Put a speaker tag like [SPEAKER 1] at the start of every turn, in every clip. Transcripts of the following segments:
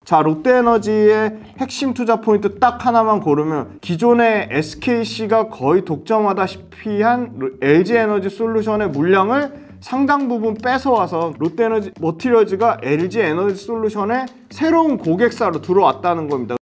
[SPEAKER 1] 자, 롯데에너지의 핵심 투자 포인트 딱 하나만 고르면 기존의 SKC가 거의 독점하다시피 한 LG에너지솔루션의 물량을 상당 부분 뺏어와서 롯데에너지 머티리얼즈가 LG에너지솔루션의 새로운 고객사로 들어왔다는 겁니다.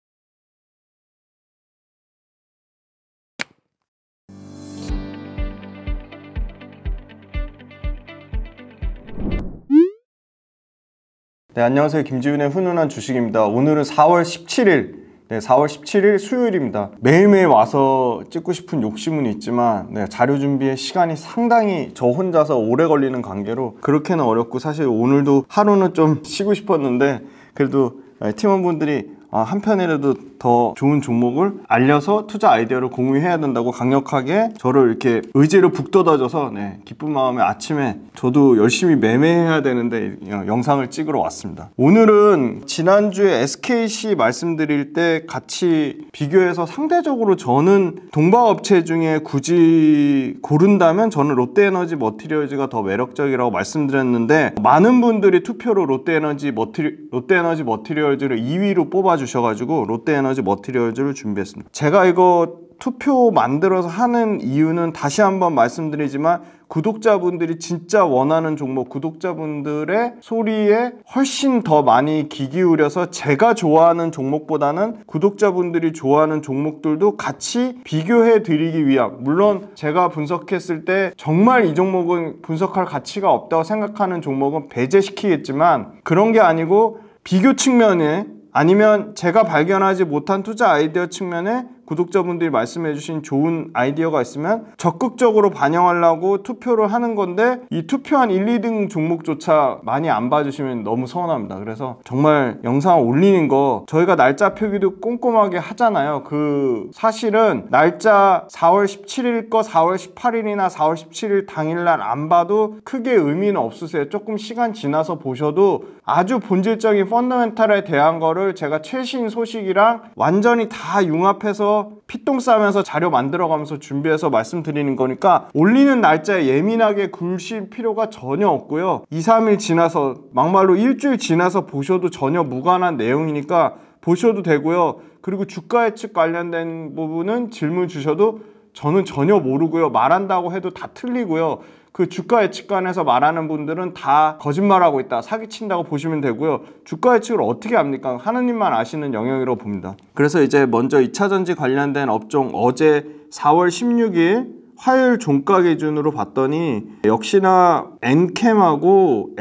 [SPEAKER 1] 네, 안녕하세요. 김지훈의 훈훈한 주식입니다. 오늘은 4월 17일, 4월 17일 수요일입니다. 매일매일 와서 찍고 싶은 욕심은 있지만 자료 준비에 시간이 상당히 저 혼자서 오래 걸리는 관계로 그렇게는 어렵고, 사실 오늘도 하루는 좀 쉬고 싶었는데 그래도 팀원분들이 한편이라도 더 좋은 종목을 알려서 투자 아이디어를 공유해야 된다고 강력하게 저를 이렇게 의지를 북돋아줘서 기쁜 마음에 아침에 저도 열심히 매매해야 되는데 영상을 찍으러 왔습니다. 오늘은 지난주에 SKC 말씀드릴 때 같이 비교해서 상대적으로 저는 동방업체 중에 굳이 고른다면 저는 롯데에너지 머티리얼즈가 더 매력적이라고 말씀드렸는데, 많은 분들이 투표로 롯데에너지 머티리얼즈를 2위로 뽑아주셔가지고 롯데에너지 머티리얼즈를 준비했습니다. 제가 이거 투표 만들어서 하는 이유는 다시 한번 말씀드리지만, 구독자분들이 진짜 원하는 종목, 구독자분들의 소리에 훨씬 더 많이 귀 기울여서 제가 좋아하는 종목보다는 구독자분들이 좋아하는 종목들도 같이 비교해 드리기 위함. 물론 제가 분석했을 때 정말 이 종목은 분석할 가치가 없다고 생각하는 종목은 배제시키겠지만, 그런 게 아니고 비교 측면에 아니면 제가 발견하지 못한 투자 아이디어 측면에 구독자분들이 말씀해 주신 좋은 아이디어가 있으면 적극적으로 반영하려고 투표를 하는 건데, 이 투표한 1, 2등 종목조차 많이 안 봐주시면 너무 서운합니다. 그래서 정말 영상 올리는 거 저희가 날짜 표기도 꼼꼼하게 하잖아요. 그 사실은 날짜 4월 17일 거 4월 18일이나 4월 17일 당일날 안 봐도 크게 의미는 없으세요. 조금 시간 지나서 보셔도 아주 본질적인 펀더멘탈에 대한 거를 제가 최신 소식이랑 완전히 다 융합해서 피똥 싸면서 자료 만들어가면서 준비해서 말씀드리는 거니까 올리는 날짜에 예민하게 굴실 필요가 전혀 없고요. 2, 3일 지나서, 막말로 일주일 지나서 보셔도 전혀 무관한 내용이니까 보셔도 되고요. 그리고 주가 예측 관련된 부분은 질문 주셔도 저는 전혀 모르고요. 말한다고 해도 다 틀리고요. 그 주가 예측관에서 말하는 분들은 다 거짓말하고 있다, 사기친다고 보시면 되고요. 주가 예측을 어떻게 합니까? 하느님만 아시는 영역이라고 봅니다. 그래서 이제 먼저 2차전지 관련된 업종, 어제 4월 16일 화요일 종가 기준으로 봤더니 역시나 엔캠하고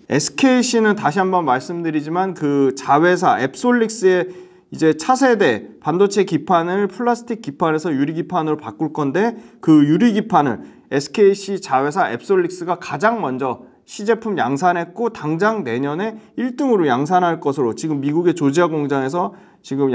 [SPEAKER 1] SKC는 다시 한번 말씀드리지만 그 자회사 앱솔릭스의 이제 차세대 반도체 기판을 플라스틱 기판에서 유리 기판으로 바꿀 건데, 그 유리 기판을 SKC 자회사 앱솔릭스가 가장 먼저 시제품 양산했고 당장 내년에 1등으로 양산할 것으로 지금 미국의 조지아 공장에서 지금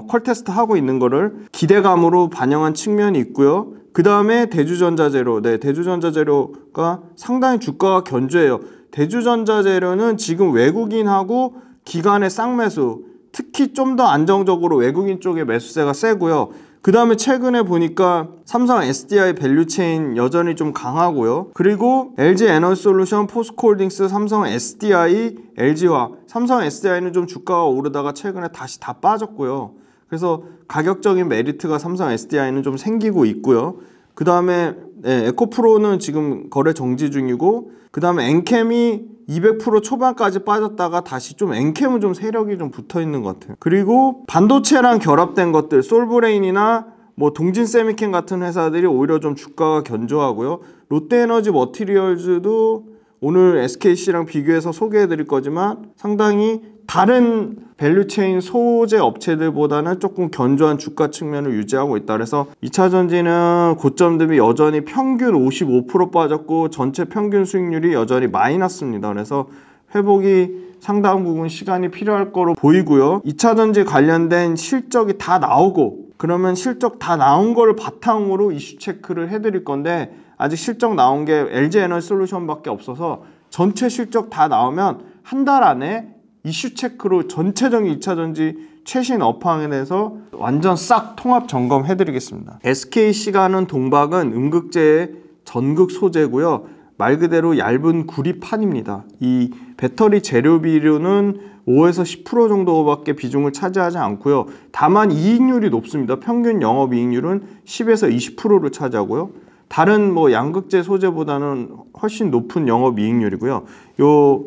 [SPEAKER 1] 퀄 테스트 하고 있는 거를 기대감으로 반영한 측면이 있고요. 그 다음에 대주전자재료, 대주전자재료가 상당히 주가가 견조해요. 대주전자재료는 지금 외국인하고 기관의 쌍매수, 특히 좀 더 안정적으로 외국인 쪽의 매수세가 세고요. 그 다음에 최근에 보니까 삼성 SDI 밸류체인 여전히 좀 강하고요. 그리고 LG에너지솔루션, 포스코홀딩스, 삼성 SDI, LG화학. 삼성 SDI는 좀 주가가 오르다가 최근에 다시 다 빠졌고요. 그래서 가격적인 메리트가 삼성 SDI는 좀 생기고 있고요. 그 다음에 에코프로는 지금 거래 정지 중이고, 그 다음에 엔캠이 200% 초반까지 빠졌다가 다시 좀 엔캠은 좀 세력이 좀 붙어 있는 것 같아요. 그리고 반도체랑 결합된 것들, 솔브레인이나 뭐 동진 세미캠 같은 회사들이 오히려 좀 주가가 견조하고요. 롯데에너지 머티리얼즈도 오늘 SKC랑 비교해서 소개해 드릴 거지만 상당히 다른 밸류체인 소재 업체들보다는 조금 견조한 주가 측면을 유지하고 있다. 그래서 2차전지는 고점 대비 여전히 평균 55% 빠졌고 전체 평균 수익률이 여전히 마이너스입니다. 그래서 회복이 상당 부분 시간이 필요할 거로 보이고요. 2차전지 관련된 실적이 다 나오고, 그러면 실적 다 나온 거를 바탕으로 이슈 체크를 해드릴 건데, 아직 실적 나온 게 LG에너지솔루션밖에 없어서 전체 실적 다 나오면 한 달 안에 이슈 체크로 전체적인 2차전지 최신 업황에 대해서 완전 싹 통합 점검해 드리겠습니다. SKC가 하는 동박은 음극재의 전극 소재고요. 말 그대로 얇은 구리판입니다. 이 배터리 재료 비료는 5에서 10% 정도밖에 비중을 차지하지 않고요. 다만 이익률이 높습니다. 평균 영업이익률은 10에서 20%를 차지하고요. 다른 뭐 양극재 소재보다는 훨씬 높은 영업이익률이고요. 요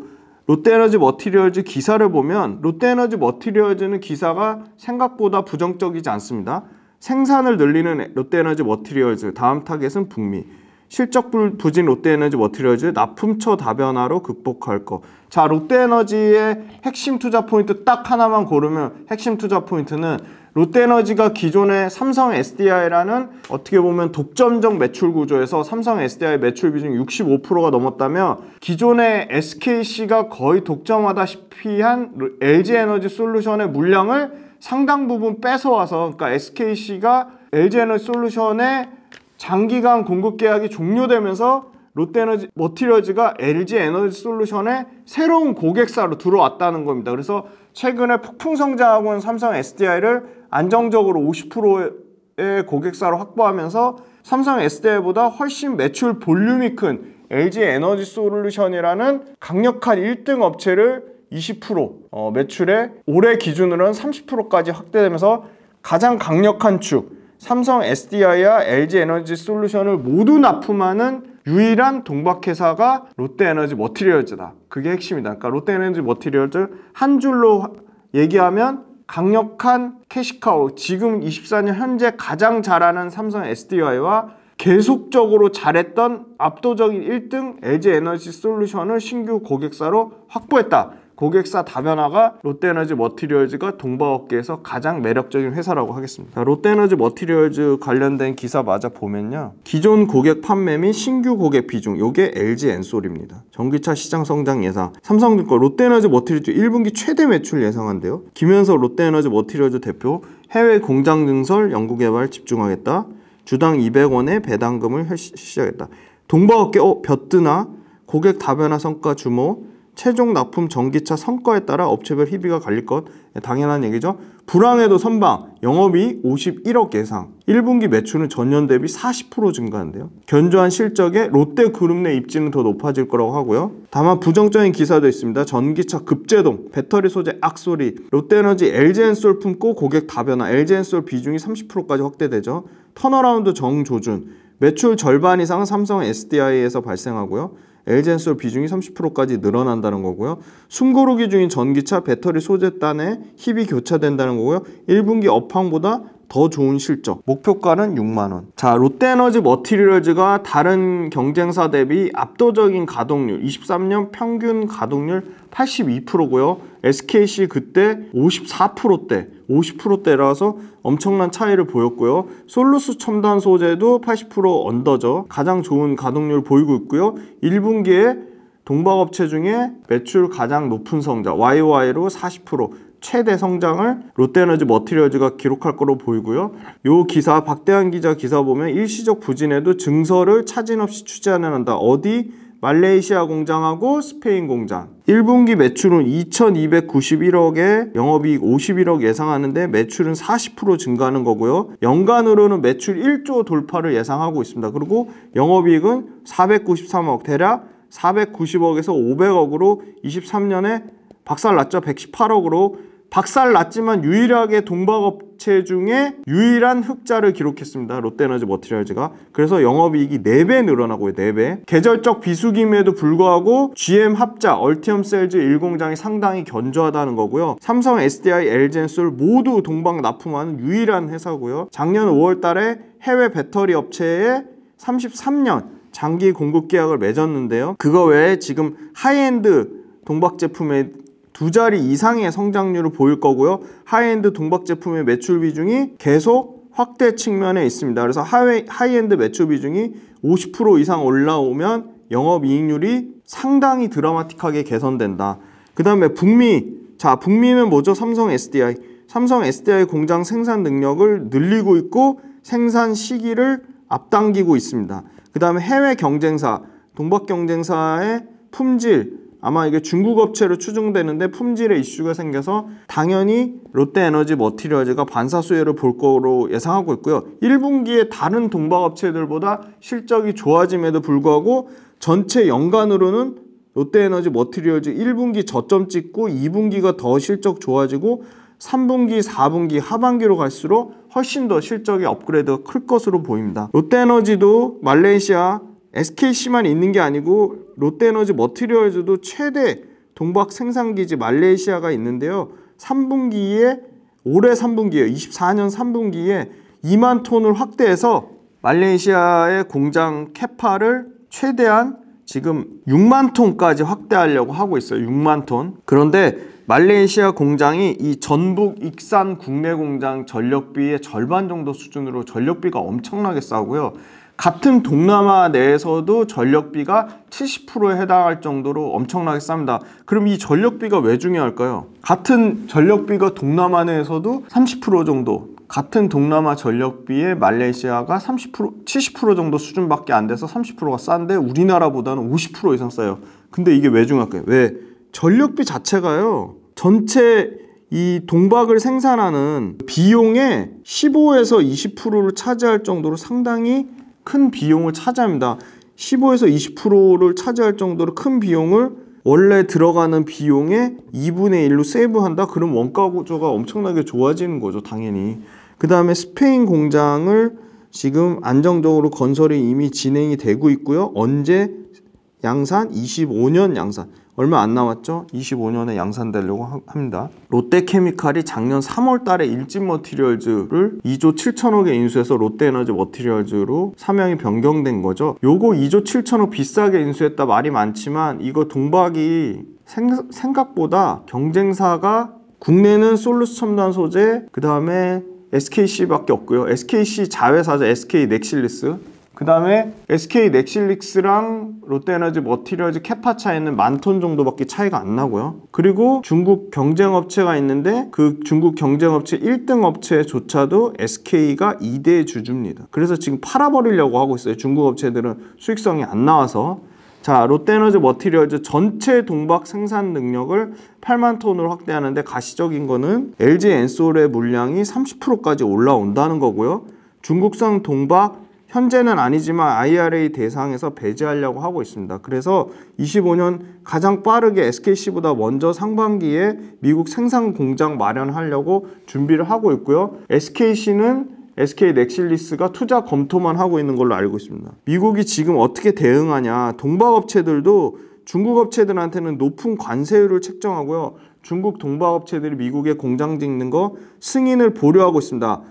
[SPEAKER 1] 롯데에너지 머티리얼즈 기사를 보면 롯데에너지 머티리얼즈는 기사가 생각보다 부정적이지 않습니다. 생산을 늘리는 롯데에너지 머티리얼즈, 다음 타겟은 북미. 실적 부진 롯데에너지 머티리얼즈 납품처 다변화로 극복할 것. 자, 롯데에너지의 핵심 투자 포인트 딱 하나만 고르면 핵심 투자 포인트는 롯데에너지가 기존의 삼성 SDI라는 어떻게 보면 독점적 매출 구조에서 삼성 SDI 매출 비중이 65%가 넘었다면 기존의 SKC가 거의 독점하다시피 한 LG에너지 솔루션의 물량을 상당 부분 뺏어와서, 그러니까 SKC가 LG에너지 솔루션의 장기간 공급 계약이 종료되면서 롯데에너지 머티리얼즈가 LG에너지 솔루션의 새로운 고객사로 들어왔다는 겁니다. 그래서 최근에 폭풍 성장하고 있는 삼성 SDI를 안정적으로 50%의 고객사로 확보하면서 삼성 SDI보다 훨씬 매출 볼륨이 큰 LG에너지 솔루션이라는 강력한 1등 업체를 20% 매출에 올해 기준으로는 30%까지 확대되면서 가장 강력한 축 삼성 SDI와 LG에너지 솔루션을 모두 납품하는 유일한 동박회사가 롯데에너지 머티리얼즈다. 그게 핵심이다. 그러니까 롯데에너지 머티리얼즈 한 줄로 얘기하면 강력한 캐시카우, 지금 24년 현재 가장 잘하는 삼성 SDI와 계속적으로 잘했던 압도적인 1등 LG에너지 솔루션을 신규 고객사로 확보했다. 고객사 다변화가 롯데에너지 머티리얼즈가 동바업계에서 가장 매력적인 회사라고 하겠습니다. 롯데에너지 머티리얼즈 관련된 기사마저 보면요, 기존 고객 판매 및 신규 고객 비중, 요게 LG엔솔입니다. 전기차 시장 성장 예상, 삼성증권 롯데에너지 머티리얼즈 1분기 최대 매출 예상한대요. 김현석 롯데에너지 머티리얼즈 대표, 해외 공장 증설 연구개발 집중하겠다. 주당 200원의 배당금을 시작했다. 동바업계 벼뜨나 고객 다변화 성과 주모, 최종 납품 전기차 성과에 따라 업체별 희비가 갈릴 것, 당연한 얘기죠. 불황에도 선방, 영업이익 51억 예상, 1분기 매출은 전년 대비 40% 증가한대요. 견조한 실적에 롯데그룹 내 입지는 더 높아질 거라고 하고요. 다만 부정적인 기사도 있습니다. 전기차 급제동, 배터리 소재 악소리, 롯데에너지 LG엔솔 품고 고객 다변화, LG엔솔 비중이 30%까지 확대되죠. 턴어라운드 정조준, 매출 절반 이상은 삼성 SDI에서 발생하고요. LG엔솔 비중이 30%까지 늘어난다는 거고요. 숨고르기 중인 전기차 배터리 소재단에 힙이 교차된다는 거고요. 1분기 업황보다 더 좋은 실적. 목표가는 6만원. 자, 롯데에너지 머티리얼즈가 다른 경쟁사 대비 압도적인 가동률, 23년 평균 가동률 82%고요. SKC 그때 54%대, 50%대라서 엄청난 차이를 보였고요. 솔루스 첨단 소재도 80% 언더죠. 가장 좋은 가동률을 보이고 있고요. 1분기에 동박업체 중에 매출 가장 높은 성장, YOY로 40%, 최대 성장을 롯데에너지 머티리얼즈가 기록할 거로 보이고요. 요 기사, 박대한 기자 기사 보면 일시적 부진에도 증설을 차질 없이 추진하는 한다. 어디? 말레이시아 공장하고 스페인 공장. 1분기 매출은 2291억에 영업이익 51억 예상하는데 매출은 40% 증가하는 거고요. 연간으로는 매출 1조 돌파를 예상하고 있습니다. 그리고 영업이익은 493억, 대략 490억에서 500억으로 23년에 박살났죠. 118억으로 박살났지만 유일하게 동박업체 중에 유일한 흑자를 기록했습니다. 롯데에너지 머티리얼즈가. 그래서 영업이익이 4배 늘어나고요. 4배. 계절적 비수기임에도 불구하고 GM 합자, 얼티엄 셀즈 1공장이 상당히 견조하다는 거고요. 삼성, SDI, LG엔솔 모두 동박 납품하는 유일한 회사고요. 작년 5월 달에 해외 배터리 업체에 33년 장기 공급 계약을 맺었는데요. 그거 외에 지금 하이엔드 동박 제품의 2자리 이상의 성장률을 보일 거고요. 하이엔드 동박 제품의 매출 비중이 계속 확대 측면에 있습니다. 그래서 하이엔드 매출 비중이 50% 이상 올라오면 영업이익률이 상당히 드라마틱하게 개선된다. 그 다음에 북미. 자, 북미는 뭐죠? 삼성 SDI. 삼성 SDI 공장 생산 능력을 늘리고 있고 생산 시기를 앞당기고 있습니다. 그 다음에 해외 경쟁사, 동박 경쟁사의 품질, 아마 이게 중국 업체로 추정되는데 품질의 이슈가 생겨서 당연히 롯데에너지 머티리얼즈가 반사수혜를 볼 거로 예상하고 있고요. 1분기에 다른 동박 업체들보다 실적이 좋아짐에도 불구하고 전체 연간으로는 롯데에너지 머티리얼즈 1분기 저점 찍고 2분기가 더 실적 좋아지고 3분기, 4분기, 하반기로 갈수록 훨씬 더 실적의 업그레이드가 클 것으로 보입니다. 롯데에너지도 말레이시아 SKC만 있는 게 아니고 롯데에너지 머티리얼즈도 최대 동박 생산기지 말레이시아가 있는데요. 올해 3분기에 24년 3분기에 2만 톤을 확대해서 말레이시아의 공장 캐파를 최대한 지금 6만 톤까지 확대하려고 하고 있어요. 6만 톤. 그런데 말레이시아 공장이 이 전북 익산 국내 공장 전력비의 절반 정도 수준으로 전력비가 엄청나게 싸고요. 같은 동남아 내에서도 전력비가 70%에 해당할 정도로 엄청나게 쌉니다. 그럼 이 전력비가 왜 중요할까요? 같은 전력비가 동남아 내에서도 30% 정도, 같은 동남아 전력비에 말레이시아가 70% 정도 수준밖에 안 돼서 30%가 싼데 우리나라보다는 50% 이상 싸요. 근데 이게 왜 중요할까요? 왜? 전력비 자체가요, 전체 이 동박을 생산하는 비용의 15에서 20%를 차지할 정도로 상당히 큰 비용을 차지합니다. 15에서 20%를 차지할 정도로 큰 비용을 원래 들어가는 비용의 2분의 1로 세이브한다? 그럼 원가 구조가 엄청나게 좋아지는 거죠, 당연히. 그 다음에 스페인 공장을 지금 안정적으로 건설이 이미 진행이 되고 있고요. 언제 양산? 25년 양산. 얼마 안 남았죠? 25년에 양산되려고 합니다. 롯데케미칼이 작년 3월 달에 일진머티리얼즈를 2조 7천억에 인수해서 롯데에너지 머티리얼즈로 사명이 변경된 거죠. 요거 2조 7천억 비싸게 인수했다 말이 많지만 이거 동박이 생각보다 경쟁사가 국내는 솔루스 첨단 소재, 그 다음에 SKC밖에 없고요. SKC 자회사죠. SK 넥실리스. 그 다음에 SK 넥실릭스랑 롯데에너지 머티리얼즈 캐파 차이는 10,000톤 정도밖에 차이가 안 나고요. 그리고 중국 경쟁업체가 있는데 그 중국 경쟁업체 1등 업체조차도 SK가 2대 주주입니다. 그래서 지금 팔아버리려고 하고 있어요. 중국 업체들은 수익성이 안 나와서. 자, 롯데에너지 머티리얼즈 전체 동박 생산 능력을 8만 톤으로 확대하는데 가시적인 거는 LG 엔솔의 물량이 30%까지 올라온다는 거고요. 중국산 동박 현재는 아니지만 IRA 대상에서 배제하려고 하고 있습니다. 그래서 25년 가장 빠르게 SKC보다 먼저 상반기에 미국 생산 공장 마련하려고 준비를 하고 있고요. SKC는 SK 넥실리스가 투자 검토만 하고 있는 걸로 알고 있습니다. 미국이 지금 어떻게 대응하냐. 동박업체들도 중국 업체들한테는 높은 관세율을 책정하고요. 중국 동박업체들이 미국에 공장 짓는 거 승인을 보류하고 있습니다.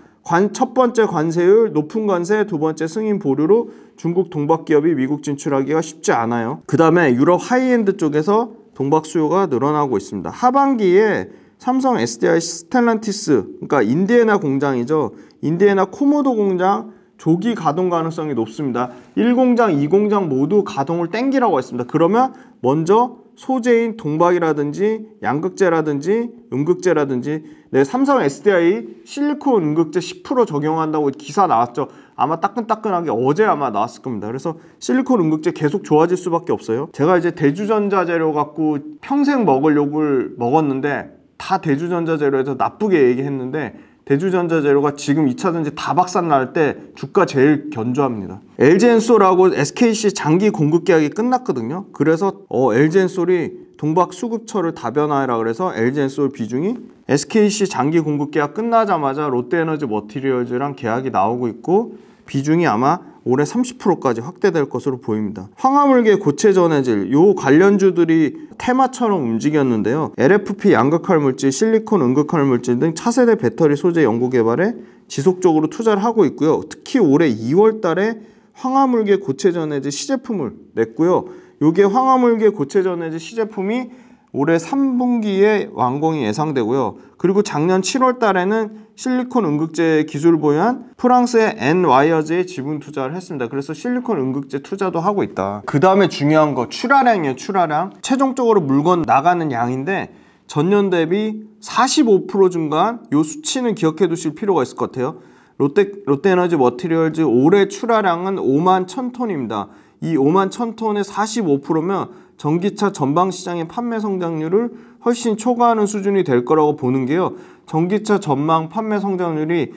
[SPEAKER 1] 첫 번째 관세율, 높은 관세, 두 번째 승인 보류로 중국 동박 기업이 미국 진출하기가 쉽지 않아요. 그 다음에 유럽 하이엔드 쪽에서 동박 수요가 늘어나고 있습니다. 하반기에 삼성 SDI 스텔란티스, 그러니까 인디애나 공장이죠. 인디애나 코모도 공장 조기 가동 가능성이 높습니다. 1공장, 2공장 모두 가동을 땡기라고 했습니다. 그러면 먼저 소재인 동박이라든지 양극재라든지 음극재라든지 삼성 SDI 실리콘 음극재 10% 적용한다고 기사 나왔죠. 아마 따끈따끈하게 어제 아마 나왔을 겁니다. 그래서 실리콘 음극재 계속 좋아질 수밖에 없어요. 제가 이제 대주전자 재료 갖고 평생 먹을 욕을 먹었는데 다 대주전자 재료에서 나쁘게 얘기했는데 대주전자 재료가 지금 2차전지 다 박살 날 때 주가 제일 견조합니다. LG엔솔하고 SKC 장기 공급 계약이 끝났거든요. 그래서 LG엔솔이 동박 수급처를 다변화해라 그래서 LG엔솔 비중이 SKC 장기 공급 계약 끝나자마자 롯데에너지 머티리얼즈랑 계약이 나오고 있고 비중이 아마 올해 30%까지 확대될 것으로 보입니다. 황화물계 고체 전해질 요 관련주들이 테마처럼 움직였는데요. LFP 양극할 물질, 실리콘 음극할 물질 등 차세대 배터리 소재 연구 개발에 지속적으로 투자를 하고 있고요. 특히 올해 2월 달에 황화물계 고체 전해질 시제품을 냈고요. 요게 황화물계 고체 전해질 시제품이 올해 3분기에 완공이 예상되고요. 그리고 작년 7월 달에는 실리콘 음극재 기술을 보유한 프랑스의 엔와이어즈에 지분 투자를 했습니다. 그래서 실리콘 음극재 투자도 하고 있다. 그 다음에 중요한 거 출하량이에요. 출하량. 최종적으로 물건 나가는 양인데 전년 대비 45% 증가한 요 수치는 기억해 두실 필요가 있을 것 같아요. 롯데에너지 머티리얼즈 올해 출하량은 5만 1,000톤입니다. 이 5만 1,000톤의 45%면 전기차 전방 시장의 판매 성장률을 훨씬 초과하는 수준이 될 거라고 보는 게요. 전기차 전망 판매 성장률이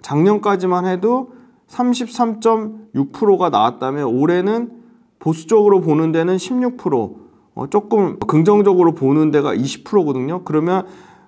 [SPEAKER 1] 작년까지만 해도 33.6%가 나왔다면 올해는 보수적으로 보는 데는 16%, 조금 긍정적으로 보는 데가 20%거든요. 그러면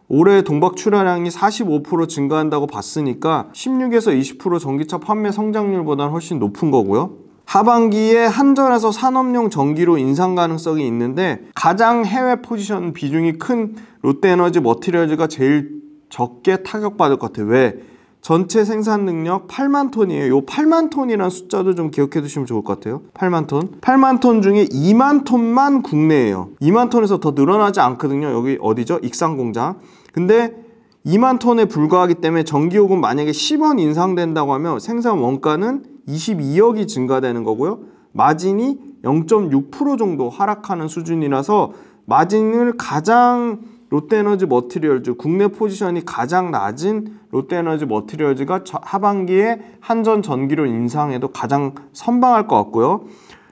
[SPEAKER 1] 올해 동박 출하량이 45% 증가한다고 봤으니까 16에서 20% 전기차 판매 성장률보다는 훨씬 높은 거고요. 하반기에 한전에서 산업용 전기로 인상 가능성이 있는데 가장 해외 포지션 비중이 큰 롯데에너지 머티리얼즈가 제일 적게 타격받을 것 같아요. 왜? 전체 생산 능력 8만 톤이에요. 요 8만 톤이라는 숫자도 좀 기억해 두시면 좋을 것 같아요. 8만 톤. 8만 톤 중에 2만 톤만 국내예요. 2만 톤에서 더 늘어나지 않거든요. 여기 어디죠? 익산 공장. 근데 2만 톤에 불과하기 때문에 전기요금 만약에 10원 인상된다고 하면 생산 원가는 22억이 증가되는 거고요. 마진이 0.6% 정도 하락하는 수준이라서 마진을 가장 롯데에너지 머티리얼즈, 국내 포지션이 가장 낮은 롯데에너지 머티리얼즈가 하반기에 한전 전기료 인상에도 가장 선방할 것 같고요.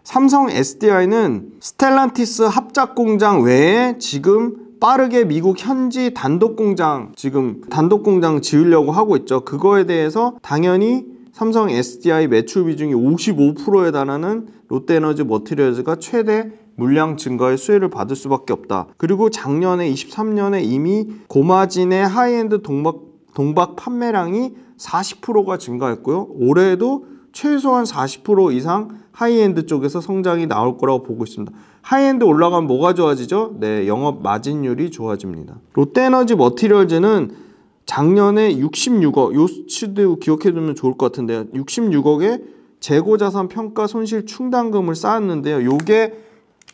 [SPEAKER 1] 삼성 SDI는 스텔란티스 합작 공장 외에 지금 빠르게 미국 현지 단독 공장 지으려고 하고 있죠. 그거에 대해서 당연히 삼성 SDI 매출 비중이 55%에 달하는 롯데에너지 머티리얼즈가 최대 물량 증가의 수혜를 받을 수밖에 없다. 그리고 작년에 23년에 이미 고마진의 하이엔드 동박 판매량이 40%가 증가했고요. 올해에도 최소한 40% 이상 하이엔드 쪽에서 성장이 나올 거라고 보고 있습니다. 하이엔드 올라가면 뭐가 좋아지죠? 네, 영업 마진율이 좋아집니다. 롯데에너지 머티리얼즈는 작년에 66억, 요 수치도 기억해두면 좋을 것 같은데요. 66억의 재고자산 평가 손실 충당금을 쌓았는데요. 요게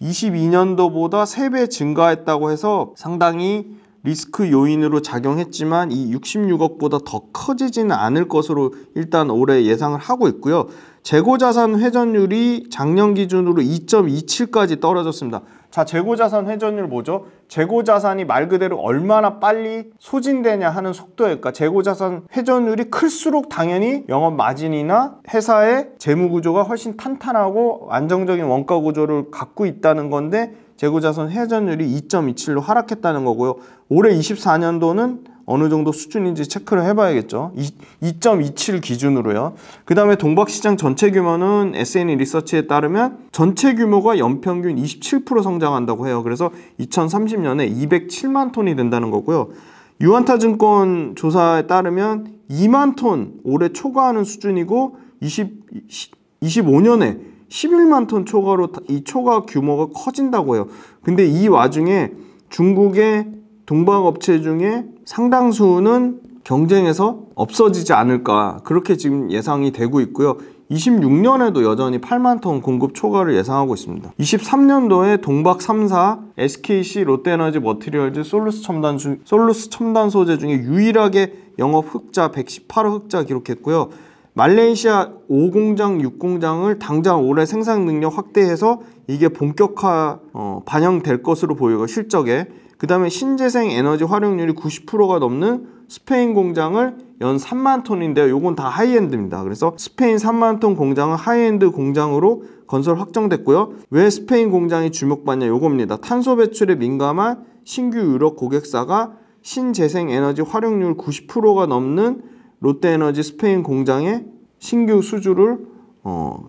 [SPEAKER 1] 22년도보다 3배 증가했다고 해서 상당히 리스크 요인으로 작용했지만 이 66억보다 더 커지지는 않을 것으로 일단 올해 예상을 하고 있고요. 재고자산 회전율이 작년 기준으로 2.27까지 떨어졌습니다. 자, 재고자산 회전율 뭐죠? 재고자산이 말 그대로 얼마나 빨리 소진되냐 하는 속도일까? 재고자산 회전율이 클수록 당연히 영업 마진이나 회사의 재무구조가 훨씬 탄탄하고 안정적인 원가 구조를 갖고 있다는 건데 재고자산 회전율이 2.27로 하락했다는 거고요. 올해 24년도는 어느 정도 수준인지 체크를 해봐야겠죠. 2.27 기준으로요. 그 다음에 동박시장 전체 규모는 S&E 리서치에 따르면 전체 규모가 연평균 27% 성장한다고 해요. 그래서 2030년에 207만 톤이 된다는 거고요. 유한타증권 조사에 따르면 2만 톤 올해 초과하는 수준이고 25년에 11만 톤 초과로 이 초과 규모가 커진다고 해요. 근데 이 와중에 중국의 동박업체 중에 상당수는 경쟁에서 없어지지 않을까 그렇게 지금 예상이 되고 있고요. 26년에도 여전히 8만 톤 공급 초과를 예상하고 있습니다. 23년도에 동박 3사, SKC, 롯데에너지 머티리얼즈, 솔루스 첨단 소재 중에 유일하게 영업 흑자 118억 흑자 기록했고요. 말레이시아 5공장, 6공장을 당장 올해 생산 능력 확대해서 이게 본격화 반영될 것으로 보이고 실적에 그 다음에 신재생 에너지 활용률이 90%가 넘는 스페인 공장을 연 3만 톤인데요. 요건 다 하이엔드입니다. 그래서 스페인 3만 톤 공장은 하이엔드 공장으로 건설 확정됐고요. 왜 스페인 공장이 주목받냐 요겁니다. 탄소 배출에 민감한 신규 유럽 고객사가 신재생 에너지 활용률 90%가 넘는 롯데에너지 스페인 공장에 신규 수주를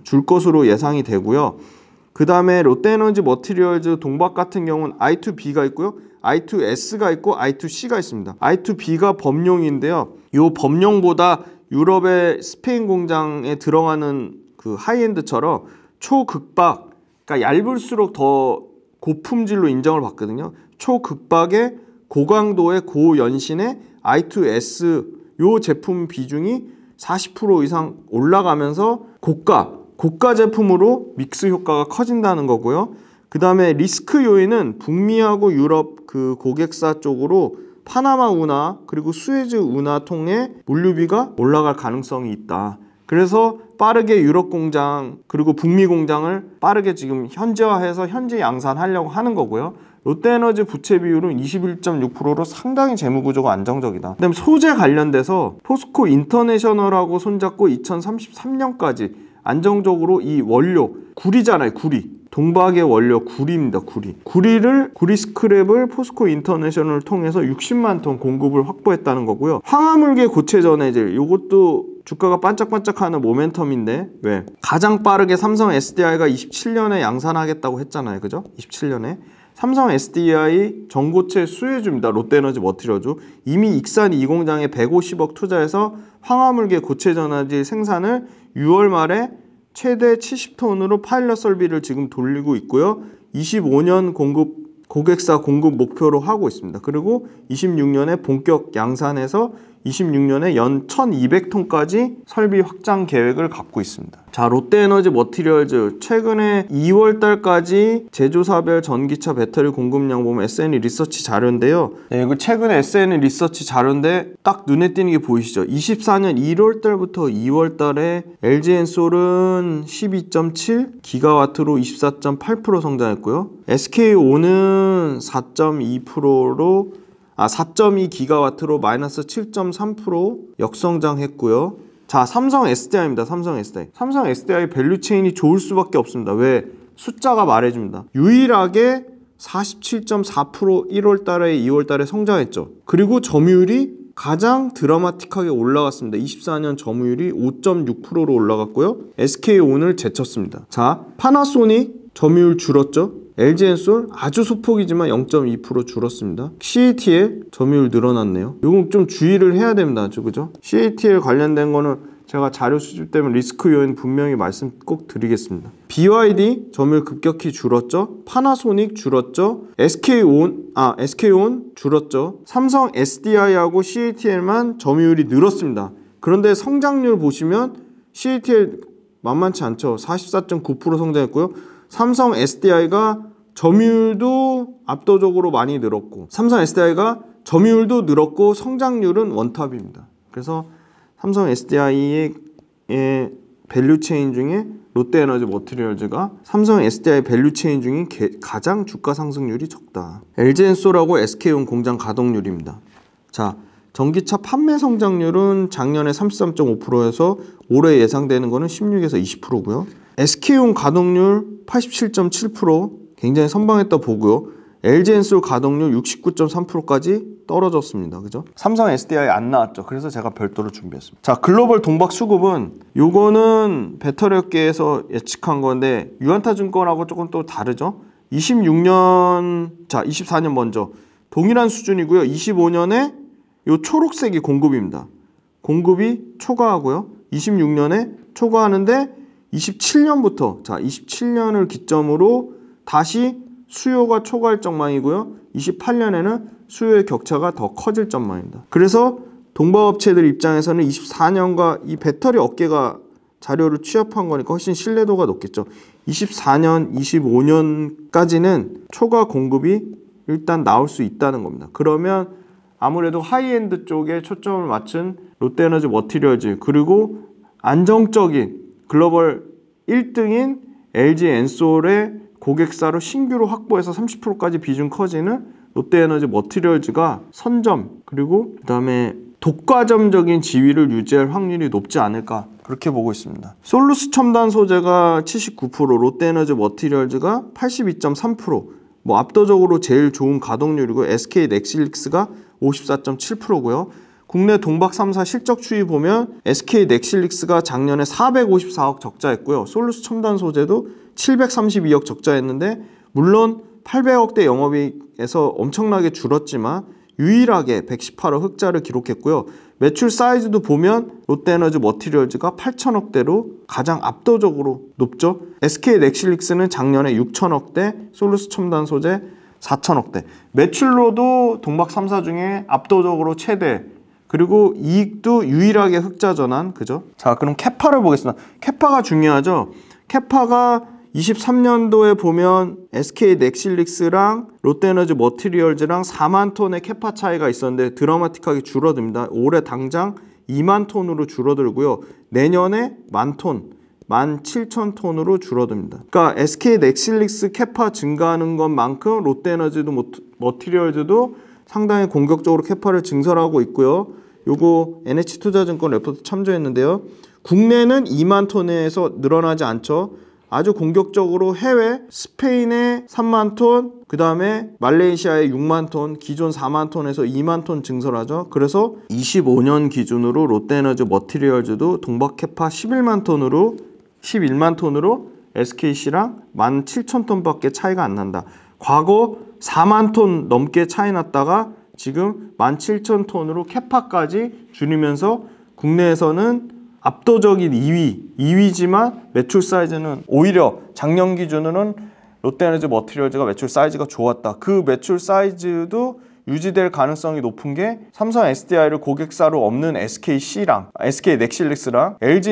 [SPEAKER 1] 줄 것으로 예상이 되고요. 그 다음에 롯데에너지 머티리얼즈 동박 같은 경우는 I2B가 있고요. I2S가 있고 I2C가 있습니다. I2B가 범용인데요. 이 범용보다 유럽의 스페인 공장에 들어가는 그 하이엔드처럼 초극박, 그러니까 얇을수록 더 고품질로 인정을 받거든요. 초극박의 고강도의 고연신의 I2S 요 제품 비중이 40% 이상 올라가면서 고가 제품으로 믹스 효과가 커진다는 거고요. 그 다음에 리스크 요인은 북미하고 유럽 그 고객사 쪽으로 파나마 운하 그리고 수에즈 운하 통해 물류비가 올라갈 가능성이 있다. 그래서 빠르게 유럽 공장 그리고 북미 공장을 빠르게 지금 현지화해서 현지 양산하려고 하는 거고요. 롯데에너지 부채 비율은 21.6%로 상당히 재무구조가 안정적이다. 그다음에 소재 관련돼서 포스코 인터내셔널하고 손잡고 2033년까지 안정적으로 이 원료 구리잖아요. 구리. 동박의 원료 구리입니다. 구리 스크랩을 포스코 인터내셔널을 통해서 60만 톤 공급을 확보했다는 거고요. 황화물계 고체 전해질 요것도 주가가 반짝반짝하는 모멘텀인데 왜? 가장 빠르게 삼성 SDI가 27년에 양산하겠다고 했잖아요. 그죠? 27년에. 삼성 SDI 전고체 수혜주입니다. 롯데에너지 머티리얼즈. 이미 익산 2공장에 150억 투자해서 황화물계 고체 전화질 생산을 6월 말에 최대 70톤으로 파일럿 설비를 지금 돌리고 있고요. 25년 고객사 공급 목표로 하고 있습니다. 그리고 26년에 본격 양산해서 26년에 연 1200톤까지 설비 확장 계획을 갖고 있습니다. 자, 롯데에너지 머티리얼즈 최근에 2월달까지 제조사별 전기차 배터리 공급량 보면 SNE 리서치 자료인데요. 네, 이거 최근에 SNE 리서치 자료인데 딱 눈에 띄는 게 보이시죠? 24년 1월달부터 2월달에 LG엔솔은 12.7 기가와트로 24.8% 성장했고요. SK온은 4.2%로 4.2 기가와트로 마이너스 7.3% 역성장했고요. 자, 삼성 SDI입니다. 삼성 SDI. 삼성 SDI 밸류체인이 좋을 수밖에 없습니다. 왜? 숫자가 말해줍니다. 유일하게 47.4% 1월달에 2월달에 성장했죠. 그리고 점유율이 가장 드라마틱하게 올라갔습니다. 24년 점유율이 5.6%로 올라갔고요. SK온을 제쳤습니다. 자, 파나소닉 점유율 줄었죠. LG엔솔 아주 소폭이지만 0.2% 줄었습니다. CATL 점유율 늘어났네요. 이건 좀 주의를 해야 됩니다. 그죠? CATL 관련된 거는 제가 자료 수집 때문에 리스크 요인 분명히 말씀 꼭 드리겠습니다. BYD 점유율 급격히 줄었죠. 파나소닉 줄었죠. SK온 줄었죠. 삼성 SDI하고 CATL만 점유율이 늘었습니다. 그런데 성장률 보시면 CATL 만만치 않죠. 44.9% 성장했고요. 삼성 SDI가 점유율도 압도적으로 많이 늘었고 삼성 SDI가 점유율도 늘었고 성장률은 원탑입니다. 그래서 삼성 SDI의 밸류체인 중에 롯데에너지 머티리얼즈가 삼성 SDI 밸류체인 중에 가장 주가 상승률이 적다. LG엔솔하고 SK온 공장 가동률입니다. 자, 전기차 판매 성장률은 작년에 33.5%에서 올해 예상되는 거는 16에서 20%고요. SK온 가동률 87.7% 굉장히 선방했다 보고요. LG엔솔 가동률 69.3%까지 떨어졌습니다. 그죠? 삼성 SDI 안 나왔죠. 그래서 제가 별도로 준비했습니다. 자, 글로벌 동박 수급은 요거는 배터리업계에서 예측한 건데 유안타증권하고 조금 또 다르죠. 24년 먼저 동일한 수준이고요. 25년에 요 초록색이 공급입니다. 공급이 초과하고요. 26년에 초과하는데 27년부터 27년을 기점으로 다시 수요가 초과할 전망이고요. 28년에는 수요의 격차가 더 커질 전망입니다. 그래서 동바업체들 입장에서는 24년과 이 배터리 업계가 자료를 취합한 거니까 훨씬 신뢰도가 높겠죠. 24년, 25년까지는 초과 공급이 일단 나올 수 있다는 겁니다. 그러면 아무래도 하이엔드 쪽에 초점을 맞춘 롯데에너지 머티리얼즈 그리고 안정적인 글로벌 1등인 LG엔솔의 고객사로 신규로 확보해서 30%까지 비중 커지는 롯데에너지 머티리얼즈가 선점 그리고 그 다음에 독과점적인 지위를 유지할 확률이 높지 않을까 그렇게 보고 있습니다. 솔루스 첨단 소재가 79%, 롯데에너지 머티리얼즈가 82.3%, 뭐 압도적으로 제일 좋은 가동률이고 SK 넥실릭스가 54.7%고요. 국내 동박 3사 실적 추이 보면 SK 넥실릭스가 작년에 454억 적자했고요. 솔루스 첨단 소재도 732억 적자했는데 물론 800억대 영업이익에서 엄청나게 줄었지만 유일하게 118억 흑자를 기록했고요. 매출 사이즈도 보면 롯데에너지 머티리얼즈가 8천억대로 가장 압도적으로 높죠. SK 넥실릭스는 작년에 6천억대, 솔루스 첨단 소재 4천억대. 매출로도 동박 3사 중에 압도적으로 최대, 그리고 이익도 유일하게 흑자 전환, 그죠? 자, 그럼 캐파를 보겠습니다. 캐파가 중요하죠. 캐파가 23년도에 보면 SK 넥실릭스랑 롯데에너지 머티리얼즈랑 4만 톤의 캐파 차이가 있었는데 드라마틱하게 줄어듭니다. 올해 당장 2만 톤으로 줄어들고요. 내년에 1만 톤, 17,000톤으로 줄어듭니다. 그러니까 SK 넥실릭스 캐파 증가하는 것만큼 롯데에너지도 머티리얼즈도 상당히 공격적으로 캐파를 증설하고 있고요. 요거 NH투자증권 레포트 참조했는데요. 국내는 2만 톤에서 늘어나지 않죠. 아주 공격적으로 해외 스페인에 3만 톤, 그 다음에 말레이시아에 6만 톤, 기존 4만 톤에서 2만 톤 증설을 하죠. 그래서 25년 기준으로 롯데에너지 머티리얼즈도 동박 캐파 11만 톤으로 SKC랑 17,000톤밖에 차이가 안 난다. 과거 4만 톤 넘게 차이 났다가 지금 17,000톤으로 캐파까지 줄이면서 국내에서는 압도적인 2위지만 매출 사이즈는 오히려 작년 기준으로는 롯데에너지 머티리얼즈가 매출 사이즈가 좋았다. 그 매출 사이즈도 유지될 가능성이 높은 게 삼성 SDI를 고객사로 없는 SKC랑 SK 넥실릭스랑 LG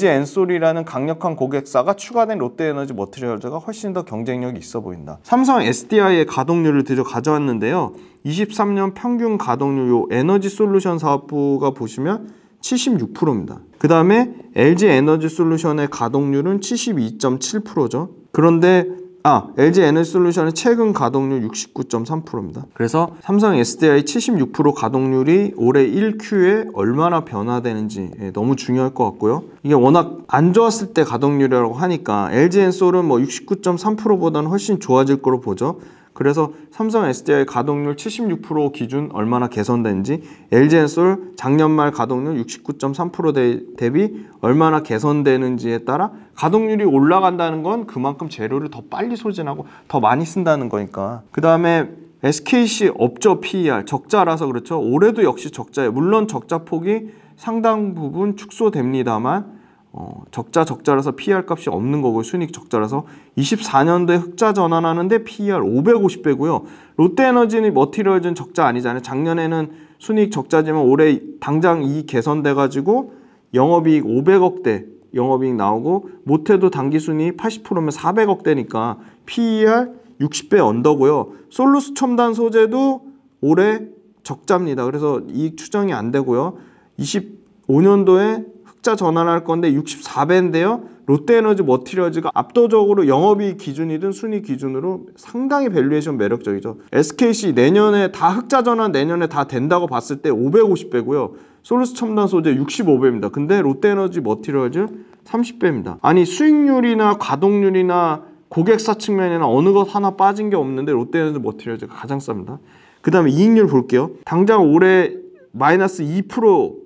[SPEAKER 1] 엔솔이라는 강력한 고객사가 추가된 롯데에너지 머티리얼즈가 훨씬 더 경쟁력이 있어 보인다. 삼성 SDI의 가동률을 드디어 가져왔는데요. 23년 평균 가동률 요 에너지 솔루션 사업부가 보시면 76%입니다. 그 다음에 LG 에너지 솔루션의 가동률은 72.7%죠. 그런데 LG 에너지 솔루션의 최근 가동률 69.3%입니다. 그래서 삼성 SDI 76% 가동률이 올해 1Q에 얼마나 변화되는지 너무 중요할 것 같고요. 이게 워낙 안 좋았을 때 가동률이라고 하니까 LG 엔솔은 뭐 69.3%보다는 훨씬 좋아질 거로 보죠. 그래서 삼성 SDI 가동률 76% 기준 얼마나 개선되는지, LG 엔솔 작년 말 가동률 69.3% 대비 얼마나 개선되는지에 따라 가동률이 올라간다는 건 그만큼 재료를 더 빨리 소진하고 더 많이 쓴다는 거니까. 그 다음에 SKC 업적 PER 적자라서 그렇죠. 올해도 역시 적자예요. 물론 적자 폭이 상당 부분 축소됩니다만 적자라서 PER 값이 없는 거고요. 순이익 적자라서 24년도에 흑자 전환하는데 PER 550배고요. 롯데에너지 머티리얼즈는 적자 아니잖아요. 작년에는 순이익 적자지만 올해 당장 이익 개선돼가지고 영업이익 500억대 영업이익 나오고 못해도 당기순이익 80%면 400억대니까 PER 60배 언더고요. 솔루스 첨단 소재도 올해 적자입니다. 그래서 이익 추정이 안 되고요. 25년도에 흑자 전환할 건데 64배인데요. 롯데에너지 머티리얼즈가 압도적으로 영업이익 기준이든 순이익 기준으로 상당히 밸류에이션 매력적이죠. SKC 내년에 다 흑자 전환 내년에 다 된다고 봤을 때 550배고요. 솔루스 첨단 소재 65배입니다. 근데 롯데에너지 머티리얼즈 30배입니다. 아니 수익률이나 가동률이나 고객사 측면이나 어느 것 하나 빠진 게 없는데 롯데에너지 머티리얼즈가 가장 쌉니다. 그 다음에 이익률 볼게요. 당장 올해 마이너스 2%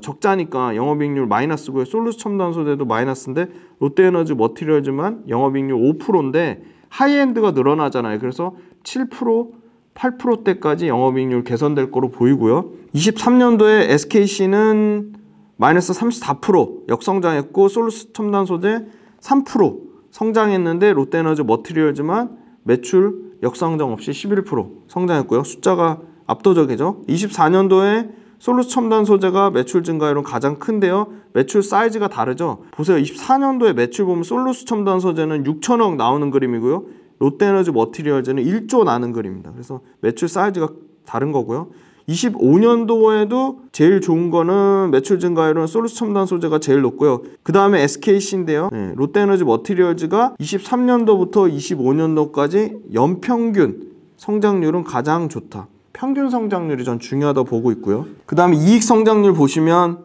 [SPEAKER 1] 적자니까 영업이익률 마이너스고요. 솔루스 첨단 소재도 마이너스인데 롯데에너지 머티리얼즈만 영업이익률 5%인데 하이엔드가 늘어나잖아요. 그래서 7%, 8%대까지 영업이익률 개선될 거로 보이고요. 23년도에 SKC는 마이너스 34% 역성장했고 솔루스 첨단 소재 3% 성장했는데 롯데에너지 머티리얼즈만 매출 역성장 없이 11% 성장했고요. 숫자가 압도적이죠. 24년도에 솔루스 첨단 소재가 매출 증가율은 가장 큰데요. 매출 사이즈가 다르죠. 보세요. 24년도에 매출 보면 솔루스 첨단 소재는 6천억 나오는 그림이고요. 롯데에너지 머티리얼즈는 1조 나는 그림입니다. 그래서 매출 사이즈가 다른 거고요. 25년도에도 제일 좋은 거는 매출 증가율은 솔루스 첨단 소재가 제일 높고요. 그 다음에 SKC인데요. 롯데에너지 머티리얼즈가 23년도부터 25년도까지 연평균 성장률은 가장 좋다. 평균 성장률이 전 중요하다고 보고 있고요. 그 다음에 이익 성장률 보시면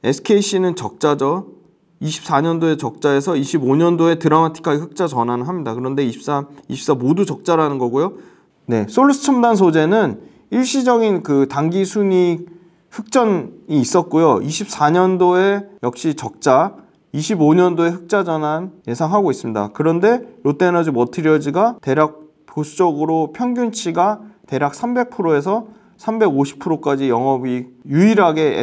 [SPEAKER 1] SKC는 적자죠. 24년도에 적자에서 25년도에 드라마틱하게 흑자 전환을 합니다. 그런데 23, 24 모두 적자라는 거고요. 솔루스 첨단 소재는 일시적인 그 당기 순이익 흑전이 있었고요. 24년도에 역시 적자, 25년도에 흑자 전환 예상하고 있습니다. 그런데 롯데에너지 머티리얼즈가 대략 보수적으로 평균치가 대략 300%에서 350%까지 영업이익 유일하게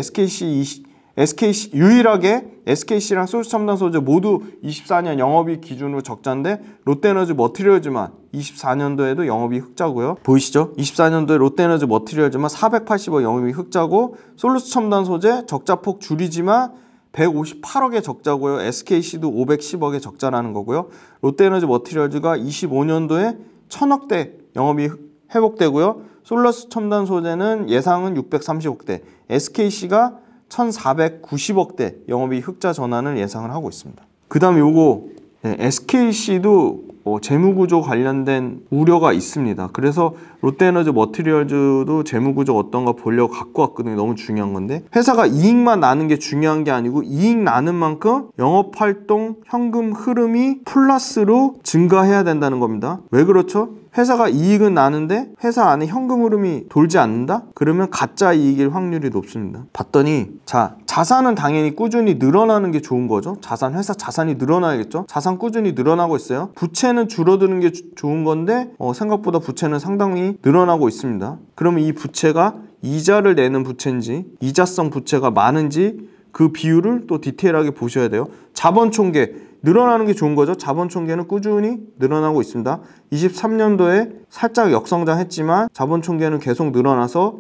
[SPEAKER 1] SKC랑 솔루스 첨단 소재 모두 24년 영업이익 기준으로 적자인데 롯데에너지 머티리얼즈만 24년도에도 영업이익 흑자고요. 보이시죠? 24년도에 롯데에너지 머티리얼즈만 480억 영업이익 흑자고 솔루스 첨단 소재 적자폭 줄이지만 158억의 적자고요. SKC도 510억의 적자라는 거고요. 롯데에너지 머티리얼즈가 25년도에 1000억대 영업이익 회복되고요. 솔루스 첨단 소재는 예상은 630억대, SKC가 1490억대 영업이익 흑자 전환을 예상을 하고 있습니다. 그 다음에 요거 SKC도 재무구조 관련된 우려가 있습니다. 그래서 롯데에너지 머티리얼즈도 재무구조 어떤가 보려고 갖고 왔거든요. 너무 중요한 건데 회사가 이익만 나는 게 중요한 게 아니고 이익 나는 만큼 영업활동 현금 흐름이 플러스로 증가해야 된다는 겁니다. 왜 그렇죠? 회사가 이익은 나는데 회사 안에 현금 흐름이 돌지 않는다? 그러면 가짜 이익일 확률이 높습니다. 봤더니 자산은 당연히 꾸준히 늘어나는 게 좋은 거죠. 회사 자산이 늘어나야겠죠. 자산 꾸준히 늘어나고 있어요. 부채는 줄어드는 게 좋은 건데 생각보다 부채는 상당히 늘어나고 있습니다. 그러면 이 부채가 이자를 내는 부채인지 이자성 부채가 많은지 그 비율을 또 디테일하게 보셔야 돼요. 자본 총계 늘어나는 게 좋은 거죠. 자본 총계는 꾸준히 늘어나고 있습니다. 23년도에 살짝 역성장했지만 자본 총계는 계속 늘어나서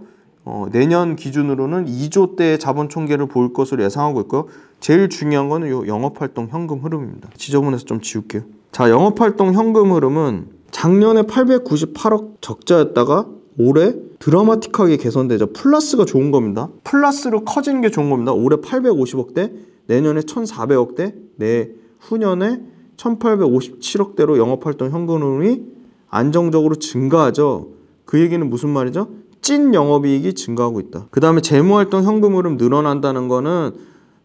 [SPEAKER 1] 내년 기준으로는 2조대의 자본 총계를 볼 것으로 예상하고 있고요. 제일 중요한 거는 이 영업활동 현금 흐름입니다. 지저분해서 좀 지울게요. 자, 영업활동 현금 흐름은 작년에 898억 적자였다가 올해 드라마틱하게 개선되죠. 플러스가 좋은 겁니다. 플러스로 커지는 게 좋은 겁니다. 올해 850억대, 내년에 1400억대, 내후년에 1857억대로 영업활동 현금 흐름이 안정적으로 증가하죠. 그 얘기는 무슨 말이죠? 찐 영업이익이 증가하고 있다. 그 다음에 재무활동 현금 흐름 늘어난다는 거는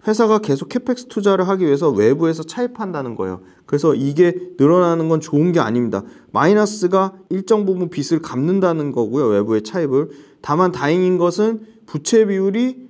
[SPEAKER 1] 회사가 계속 캐펙스 투자를 하기 위해서 외부에서 차입한다는 거예요. 그래서 이게 늘어나는 건 좋은 게 아닙니다. 마이너스가 일정 부분 빚을 갚는다는 거고요. 외부의 차입을. 다만 다행인 것은 부채 비율이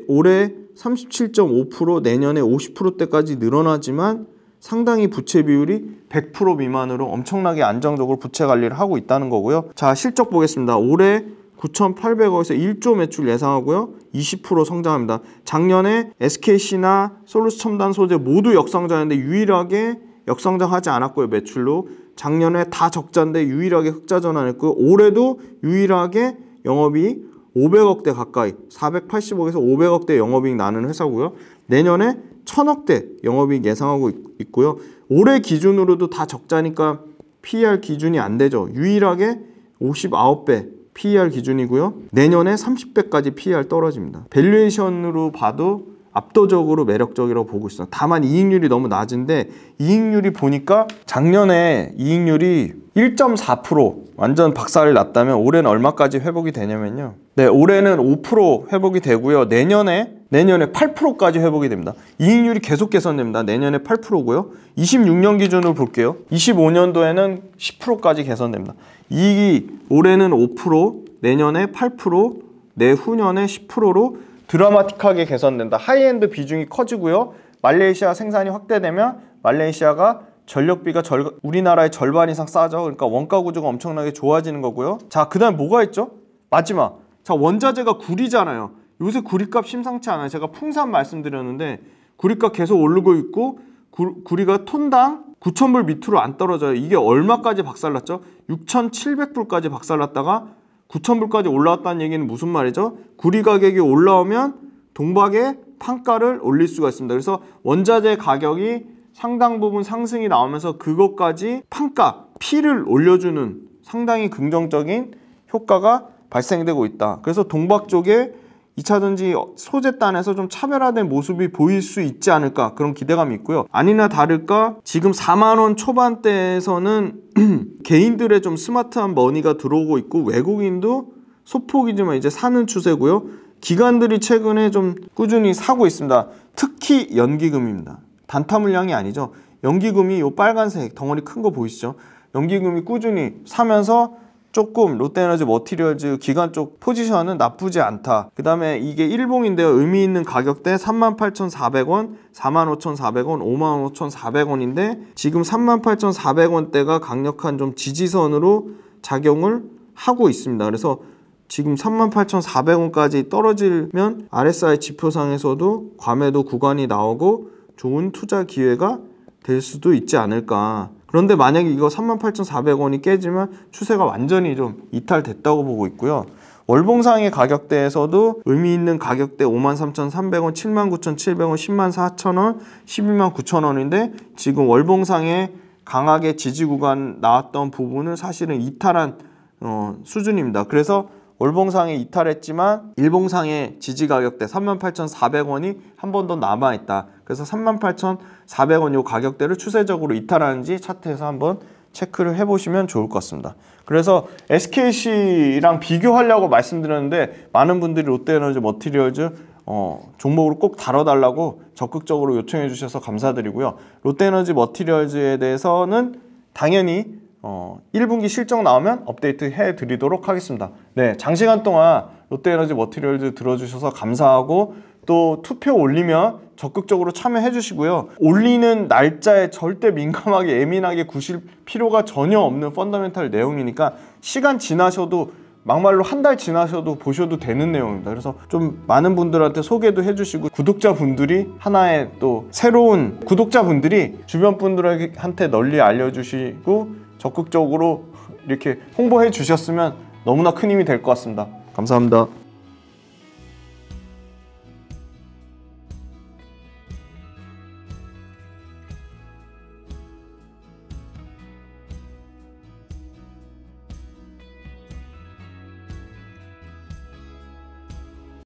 [SPEAKER 1] 올해 37.5% 내년에 50%대까지 늘어나지만 상당히 부채 비율이 100% 미만으로 엄청나게 안정적으로 부채 관리를 하고 있다는 거고요. 자, 실적 보겠습니다. 올해 9,800억에서 1조 매출 예상하고요. 20% 성장합니다. 작년에 SKC나 솔루스 첨단 소재 모두 역성장했는데 유일하게 역성장하지 않았고요. 매출로. 작년에 다 적자인데 유일하게 흑자 전환했고요. 올해도 유일하게 영업이익 500억대 가까이 480억에서 500억대 영업이익 나는 회사고요. 내년에 1000억대 영업이익 예상하고 있고요. 올해 기준으로도 다 적자니까 PER 기준이 안 되죠. 유일하게 59배 PER 기준이고요. 내년에 30배까지 PER 떨어집니다. 밸류에이션으로 봐도 압도적으로 매력적이라고 보고 있어요. 다만 이익률이 너무 낮은데 이익률이 보니까 작년에 이익률이 1.4% 완전 박살을 났다면 올해는 얼마까지 회복이 되냐면요. 네, 올해는 5% 회복이 되고요. 내년에 8%까지 회복이 됩니다. 이익률이 계속 개선됩니다. 내년에 8%고요. 26년 기준으로 볼게요. 25년도에는 10%까지 개선됩니다. 이익이 올해는 5%, 내년에 8%, 내후년에 10%로 드라마틱하게 개선된다. 하이엔드 비중이 커지고요. 말레이시아 생산이 확대되면 말레이시아가 전력비가 우리나라의 절반 이상 싸죠. 그러니까 원가 구조가 엄청나게 좋아지는 거고요. 자, 그 다음 뭐가 있죠? 마지막. 자, 원자재가 구리잖아요. 요새 구리값 심상치 않아요. 제가 풍산 말씀드렸는데 구리값 계속 오르고 있고 구리가 톤당 9,000불 밑으로 안 떨어져요. 이게 얼마까지 박살났죠? 6,700불까지 박살났다가 9,000불까지 올라왔다는 얘기는 무슨 말이죠? 구리 가격이 올라오면 동박의 판가를 올릴 수가 있습니다. 그래서 원자재 가격이 상당 부분 상승이 나오면서 그것까지 판가, P를 올려주는 상당히 긍정적인 효과가 발생되고 있다. 그래서 동박 쪽에 2차전지 소재단에서 좀 차별화된 모습이 보일 수 있지 않을까 그런 기대감이 있고요. 아니나 다를까 지금 4만원 초반대에서는 개인들의 좀 스마트한 머니가 들어오고 있고 외국인도 소폭이지만 이제 사는 추세고요. 기관들이 최근에 좀 꾸준히 사고 있습니다. 특히 연기금입니다. 단타 물량이 아니죠. 연기금이 이 빨간색 덩어리 큰 거 보이시죠? 연기금이 꾸준히 사면서 조금 롯데에너지 머티리얼즈 기관 쪽 포지션은 나쁘지 않다. 그 다음에 이게 일봉인데요. 의미 있는 가격대 38,400원, 45,400원, 55,400원인데 지금 38,400원대가 강력한 좀 지지선으로 작용을 하고 있습니다. 그래서 지금 38,400원까지 떨어지면 RSI 지표상에서도 과매도 구간이 나오고 좋은 투자 기회가 될 수도 있지 않을까. 그런데 만약에 이거 38,400원이 깨지면 추세가 완전히 좀 이탈됐다고 보고 있고요. 월봉상의 가격대에서도 의미 있는 가격대 53,300원, 79,700원, 104,000원, 129,000원인데 지금 월봉상에 강하게 지지 구간 나왔던 부분은 사실은 이탈한 수준입니다. 그래서 월봉상에 이탈했지만 일봉상의 지지 가격대 38,400원이 한 번 더 남아있다. 그래서 38,400원 요 가격대를 추세적으로 이탈하는지 차트에서 한번 체크를 해보시면 좋을 것 같습니다. 그래서 SKC랑 비교하려고 말씀드렸는데 많은 분들이 롯데에너지 머티리얼즈 종목으로 꼭 다뤄달라고 적극적으로 요청해 주셔서 감사드리고요. 롯데에너지 머티리얼즈에 대해서는 당연히 1분기 실적 나오면 업데이트 해드리도록 하겠습니다. 네, 장시간 동안 롯데에너지 머티리얼즈 들어주셔서 감사하고 또 투표 올리면 적극적으로 참여해 주시고요. 올리는 날짜에 절대 민감하게 예민하게 구실 필요가 전혀 없는 펀더멘탈 내용이니까 시간 지나셔도 막말로 한 달 지나셔도 보셔도 되는 내용입니다. 그래서 좀 많은 분들한테 소개도 해주시고 구독자분들이 하나의 또 새로운 구독자분들이 주변 분들한테 널리 알려주시고 적극적으로 이렇게 홍보해 주셨으면 너무나 큰 힘이 될 것 같습니다. 감사합니다.